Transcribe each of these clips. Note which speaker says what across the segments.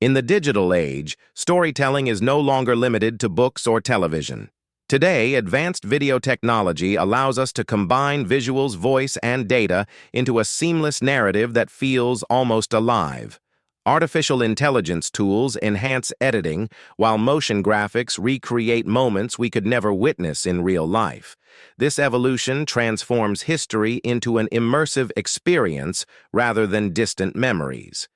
Speaker 1: In the digital age, storytelling is no longer limited to books or television. Today, advanced video technology allows us to combine visuals, voice, and data into a seamless narrative that feels almost alive. Artificial intelligence tools enhance editing, while motion graphics recreate moments we could never witness in real life. This evolution transforms history into an immersive experience rather than distant memories.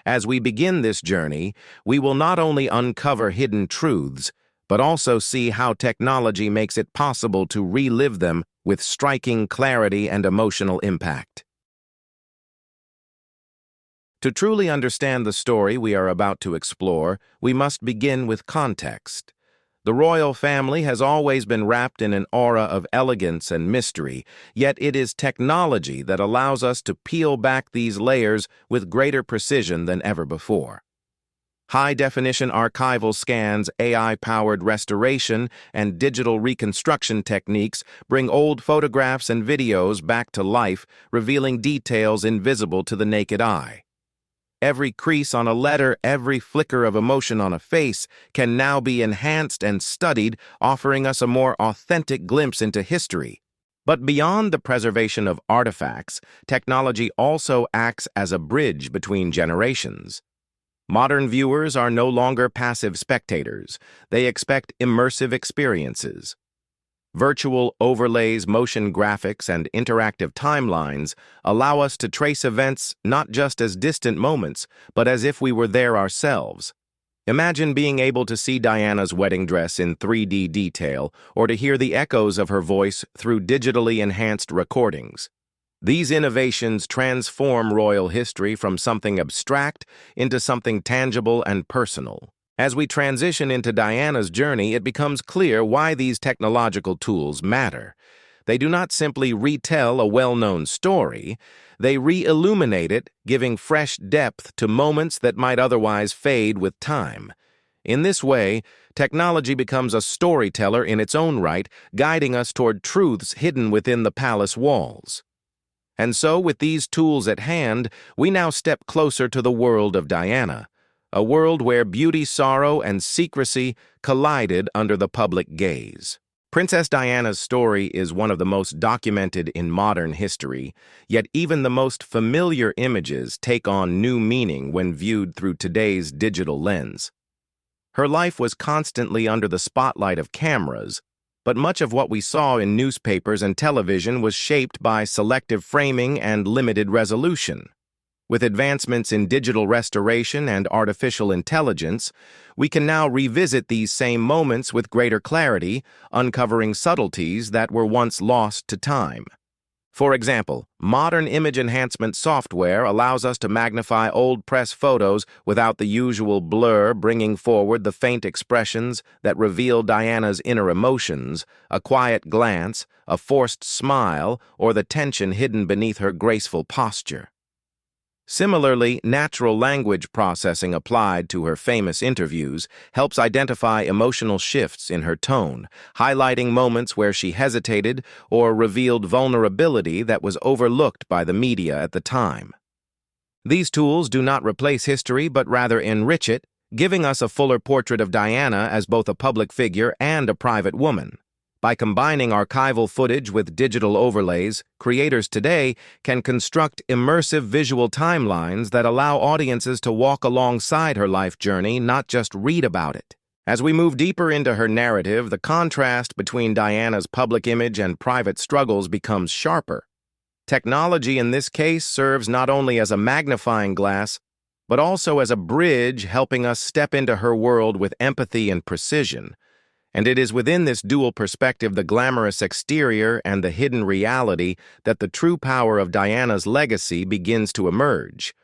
Speaker 1: As we begin this journey, we will not only uncover hidden truths, but also see how technology makes it possible to relive them with striking clarity and emotional impact. To truly understand the story we are about to explore, we must begin with context. The royal family has always been wrapped in an aura of elegance and mystery, yet it is technology that allows us to peel back these layers with greater precision than ever before. High-definition archival scans, AI-powered restoration, and digital reconstruction techniques bring old photographs and videos back to life, revealing details invisible to the naked eye. Every crease on a letter, every flicker of emotion on a face can now be enhanced and studied, offering us a more authentic glimpse into history. But beyond the preservation of artifacts, technology also acts as a bridge between generations. Modern viewers are no longer passive spectators. They expect immersive experiences. Virtual overlays, motion graphics, and interactive timelines allow us to trace events not just as distant moments, but as if we were there ourselves. Imagine being able to see Diana's wedding dress in 3D detail, or to hear the echoes of her voice through digitally enhanced recordings. These innovations transform royal history from something abstract into something tangible and personal. As we transition into Diana's journey, it becomes clear why these technological tools matter. They do not simply retell a well-known story, they re-illuminate it, giving fresh depth to moments that might otherwise fade with time. In this way, technology becomes a storyteller in its own right, guiding us toward truths hidden within the palace walls. And so, with these tools at hand, we now step closer to the world of Diana, a world where beauty, sorrow, and secrecy collided under the public gaze. Princess Diana's story is one of the most documented in modern history, yet even the most familiar images take on new meaning when viewed through today's digital lens. Her life was constantly under the spotlight of cameras, but much of what we saw in newspapers and television was shaped by selective framing and limited resolution. With advancements in digital restoration and artificial intelligence, we can now revisit these same moments with greater clarity, uncovering subtleties that were once lost to time. For example, modern image enhancement software allows us to magnify old press photos without the usual blur, bringing forward the faint expressions that reveal Diana's inner emotions, a quiet glance, a forced smile, or the tension hidden beneath her graceful posture. Similarly, natural language processing applied to her famous interviews helps identify emotional shifts in her tone, highlighting moments where she hesitated or revealed vulnerability that was overlooked by the media at the time. These tools do not replace history but rather enrich it, giving us a fuller portrait of Diana as both a public figure and a private woman. By combining archival footage with digital overlays, creators today can construct immersive visual timelines that allow audiences to walk alongside her life journey, not just read about it. As we move deeper into her narrative, the contrast between Diana's public image and private struggles becomes sharper. Technology in this case serves not only as a magnifying glass, but also as a bridge helping us step into her world with empathy and precision. And it is within this dual perspective, the glamorous exterior and the hidden reality, that the true power of Diana's legacy begins to emerge.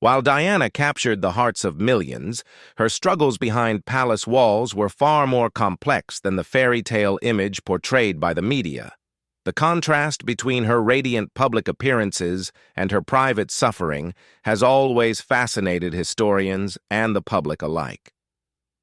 Speaker 1: While Diana captured the hearts of millions, her struggles behind palace walls were far more complex than the fairy tale image portrayed by the media. The contrast between her radiant public appearances and her private suffering has always fascinated historians and the public alike.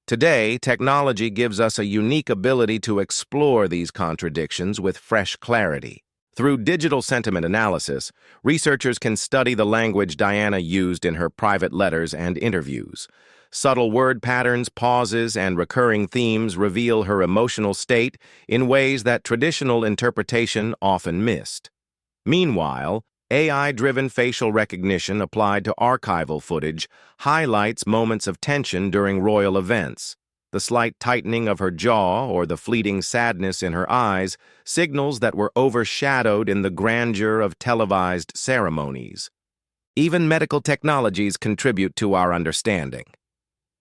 Speaker 1: Today, technology gives us a unique ability to explore these contradictions with fresh clarity. Through digital sentiment analysis, researchers can study the language Diana used in her private letters and interviews. Subtle word patterns, pauses, and recurring themes reveal her emotional state in ways that traditional interpretation often missed. Meanwhile, AI-driven facial recognition applied to archival footage highlights moments of tension during royal events. The slight tightening of her jaw or the fleeting sadness in her eyes signals that were overshadowed in the grandeur of televised ceremonies. Even medical technologies contribute to our understanding.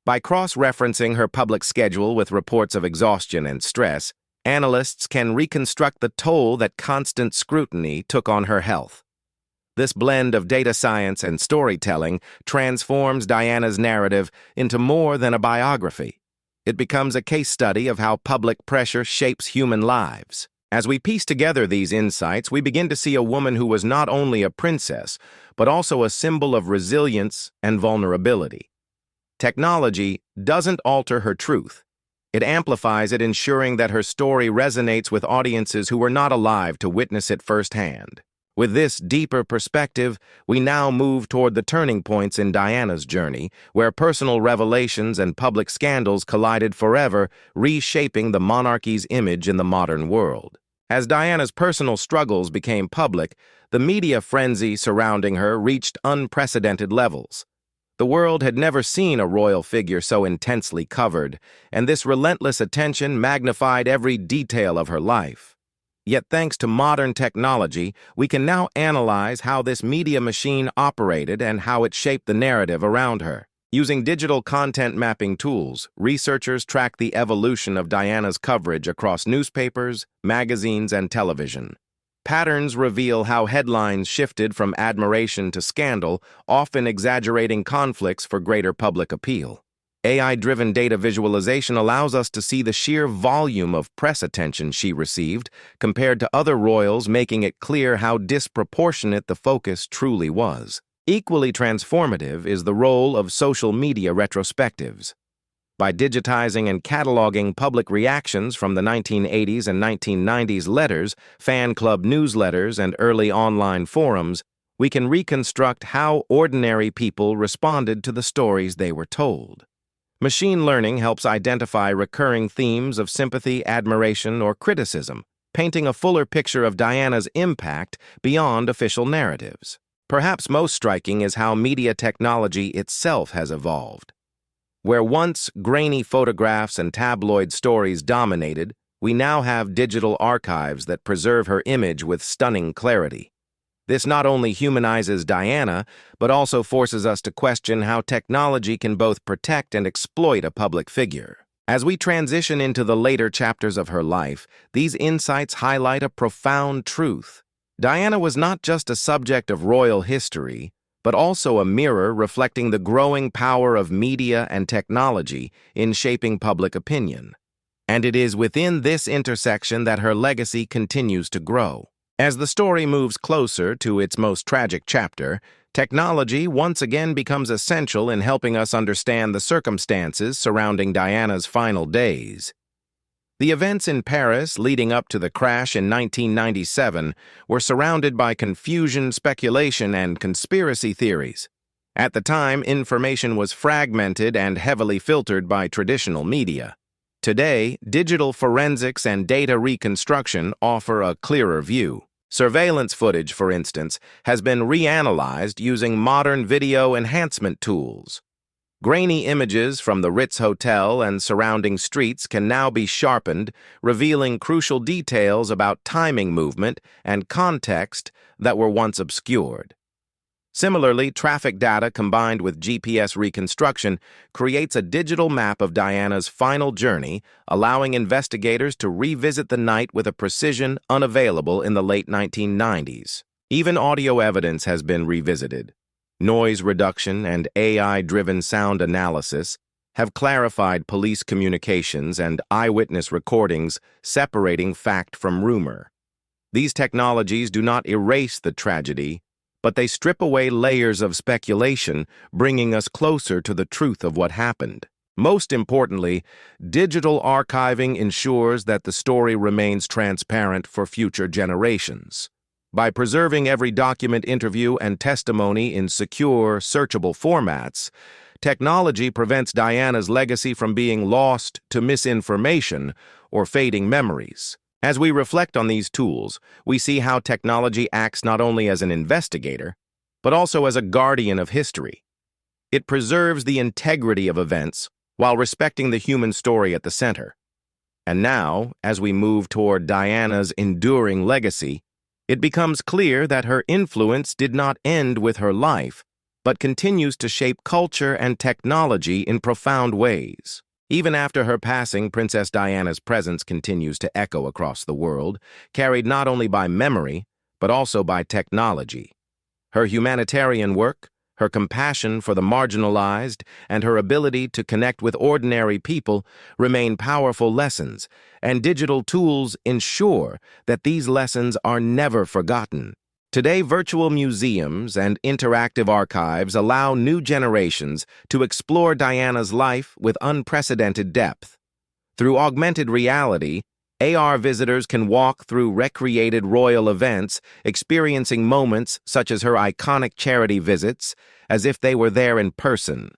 Speaker 1: By cross-referencing her public schedule with reports of exhaustion and stress, analysts can reconstruct the toll that constant scrutiny took on her health. This blend of data science and storytelling transforms Diana's narrative into more than a biography. It becomes a case study of how public pressure shapes human lives. As we piece together these insights, we begin to see a woman who was not only a princess, but also a symbol of resilience and vulnerability. Technology doesn't alter her truth. It amplifies it, ensuring that her story resonates with audiences who were not alive to witness it firsthand. With this deeper perspective, we now move toward the turning points in Diana's journey, where personal revelations and public scandals collided forever, reshaping the monarchy's image in the modern world. As Diana's personal struggles became public, the media frenzy surrounding her reached unprecedented levels. The world had never seen a royal figure so intensely covered, and this relentless attention magnified every detail of her life. Yet thanks to modern technology, we can now analyze how this media machine operated and how it shaped the narrative around her. Using digital content mapping tools, researchers track the evolution of Diana's coverage across newspapers, magazines, and television. Patterns reveal how headlines shifted from admiration to scandal, often exaggerating conflicts for greater public appeal. AI-driven data visualization allows us to see the sheer volume of press attention she received compared to other royals, making it clear how disproportionate the focus truly was. Equally transformative is the role of social media retrospectives. By digitizing and cataloging public reactions from the 1980s and 1990s letters, fan club newsletters, and early online forums, we can reconstruct how ordinary people responded to the stories they were told. Machine learning helps identify recurring themes of sympathy, admiration, or criticism, painting a fuller picture of Diana's impact beyond official narratives. Perhaps most striking is how media technology itself has evolved. Where once grainy photographs and tabloid stories dominated, we now have digital archives that preserve her image with stunning clarity. This not only humanizes Diana, but also forces us to question how technology can both protect and exploit a public figure. As we transition into the later chapters of her life, these insights highlight a profound truth. Diana was not just a subject of royal history, but also a mirror reflecting the growing power of media and technology in shaping public opinion. And it is within this intersection that her legacy continues to grow. As the story moves closer to its most tragic chapter, technology once again becomes essential in helping us understand the circumstances surrounding Diana's final days. The events in Paris leading up to the crash in 1997 were surrounded by confusion, speculation, and conspiracy theories. At the time, information was fragmented and heavily filtered by traditional media. Today, digital forensics and data reconstruction offer a clearer view. Surveillance footage, for instance, has been reanalyzed using modern video enhancement tools. Grainy images from the Ritz Hotel and surrounding streets can now be sharpened, revealing crucial details about timing, movement, and context that were once obscured. Similarly, traffic data combined with GPS reconstruction creates a digital map of Diana's final journey, allowing investigators to revisit the night with a precision unavailable in the late 1990s. Even audio evidence has been revisited. Noise reduction and AI-driven sound analysis have clarified police communications and eyewitness recordings, separating fact from rumor. These technologies do not erase the tragedy, but they strip away layers of speculation, bringing us closer to the truth of what happened. Most importantly, digital archiving ensures that the story remains transparent for future generations. By preserving every document, interview, and testimony in secure, searchable formats, technology prevents Diana's legacy from being lost to misinformation or fading memories. As we reflect on these tools, we see how technology acts not only as an investigator, but also as a guardian of history. It preserves the integrity of events while respecting the human story at the center. And now, as we move toward Diana's enduring legacy, it becomes clear that her influence did not end with her life, but continues to shape culture and technology in profound ways. Even after her passing, Princess Diana's presence continues to echo across the world, carried not only by memory, but also by technology. Her humanitarian work, her compassion for the marginalized, and her ability to connect with ordinary people remain powerful lessons, and digital tools ensure that these lessons are never forgotten. Today, virtual museums and interactive archives allow new generations to explore Diana's life with unprecedented depth. Through augmented reality, AR visitors can walk through recreated royal events, experiencing moments such as her iconic charity visits, as if they were there in person.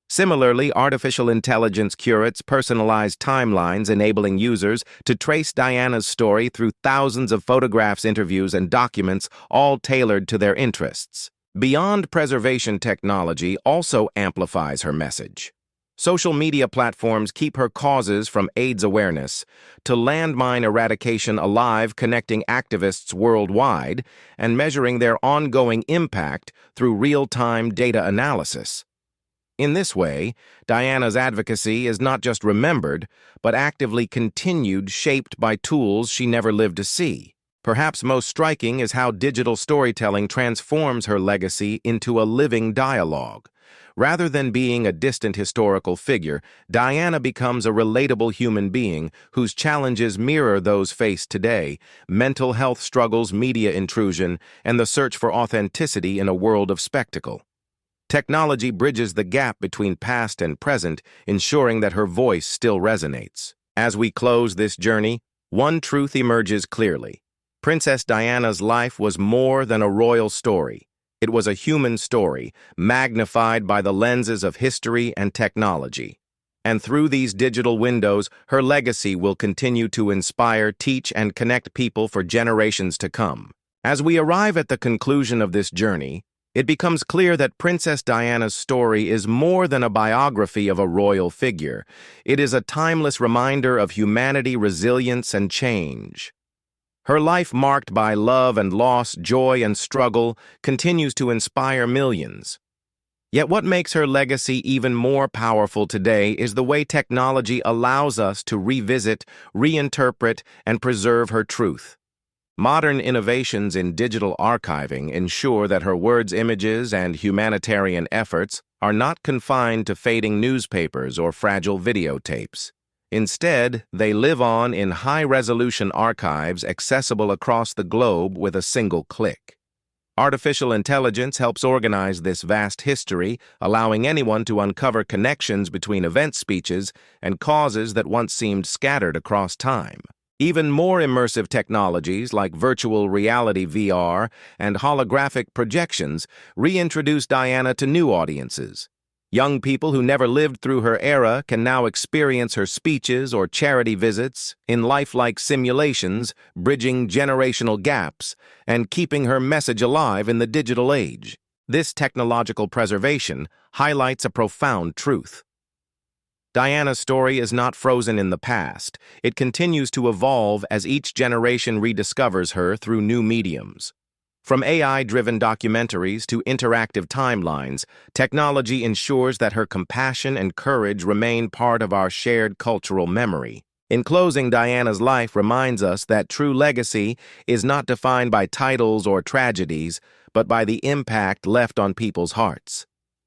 Speaker 1: Similarly, artificial intelligence curates personalized timelines, enabling users to trace Diana's story through thousands of photographs, interviews, and documents, all tailored to their interests. Beyond preservation, technology also amplifies her message. Social media platforms keep her causes from AIDS awareness to landmine eradication alive, connecting activists worldwide and measuring their ongoing impact through real-time data analysis. In this way, Diana's advocacy is not just remembered, but actively continued, shaped by tools she never lived to see. Perhaps most striking is how digital storytelling transforms her legacy into a living dialogue. Rather than being a distant historical figure, Diana becomes a relatable human being whose challenges mirror those faced today: mental health struggles, media intrusion, and the search for authenticity in a world of spectacle. Technology bridges the gap between past and present, ensuring that her voice still resonates. As we close this journey, one truth emerges clearly. Princess Diana's life was more than a royal story. It was a human story, magnified by the lenses of history and technology. And through these digital windows, her legacy will continue to inspire, teach, and connect people for generations to come. As we arrive at the conclusion of this journey, it becomes clear that Princess Diana's story is more than a biography of a royal figure. It is a timeless reminder of humanity, resilience, and change. Her life, marked by love and loss, joy and struggle, continues to inspire millions. Yet what makes her legacy even more powerful today is the way technology allows us to revisit, reinterpret, and preserve her truth. Modern innovations in digital archiving ensure that her words, images, and humanitarian efforts are not confined to fading newspapers or fragile videotapes. Instead, they live on in high-resolution archives accessible across the globe with a single click. Artificial intelligence helps organize this vast history, allowing anyone to uncover connections between event speeches and causes that once seemed scattered across time. Even more immersive technologies like virtual reality (VR) and holographic projections reintroduce Diana to new audiences. Young people who never lived through her era can now experience her speeches or charity visits in lifelike simulations, bridging generational gaps and keeping her message alive in the digital age. This technological preservation highlights a profound truth. Diana's story is not frozen in the past. It continues to evolve as each generation rediscovers her through new mediums. From AI-driven documentaries to interactive timelines, technology ensures that her compassion and courage remain part of our shared cultural memory. In closing, Diana's life reminds us that true legacy is not defined by titles or tragedies, but by the impact left on people's hearts.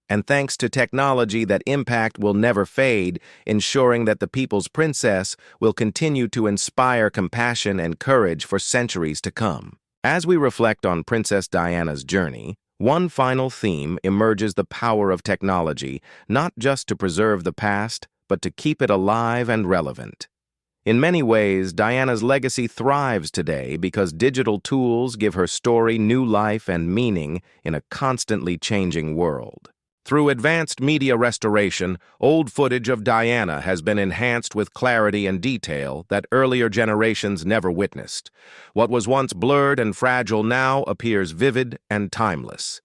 Speaker 1: And thanks to technology, that impact will never fade, ensuring that the people's princess will continue to inspire compassion and courage for centuries to come. As we reflect on Princess Diana's journey, one final theme emerges: the power of technology, not just to preserve the past, but to keep it alive and relevant. In many ways, Diana's legacy thrives today because digital tools give her story new life and meaning in a constantly changing world. Through advanced media restoration, old footage of Diana has been enhanced with clarity and detail that earlier generations never witnessed. What was once blurred and fragile now appears vivid and timeless.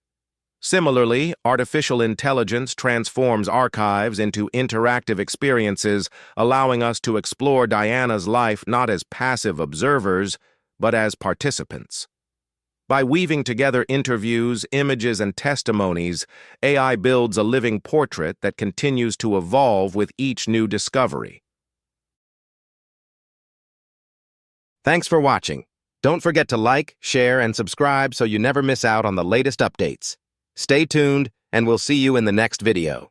Speaker 1: Similarly, artificial intelligence transforms archives into interactive experiences, allowing us to explore Diana's life not as passive observers, but as participants. By weaving together interviews, images, and testimonies, AI builds a living portrait that continues to evolve with each new discovery. Thanks for watching. Don't forget to like, share, and subscribe so you never miss out on the latest updates. Stay tuned, and we'll see you in the next video.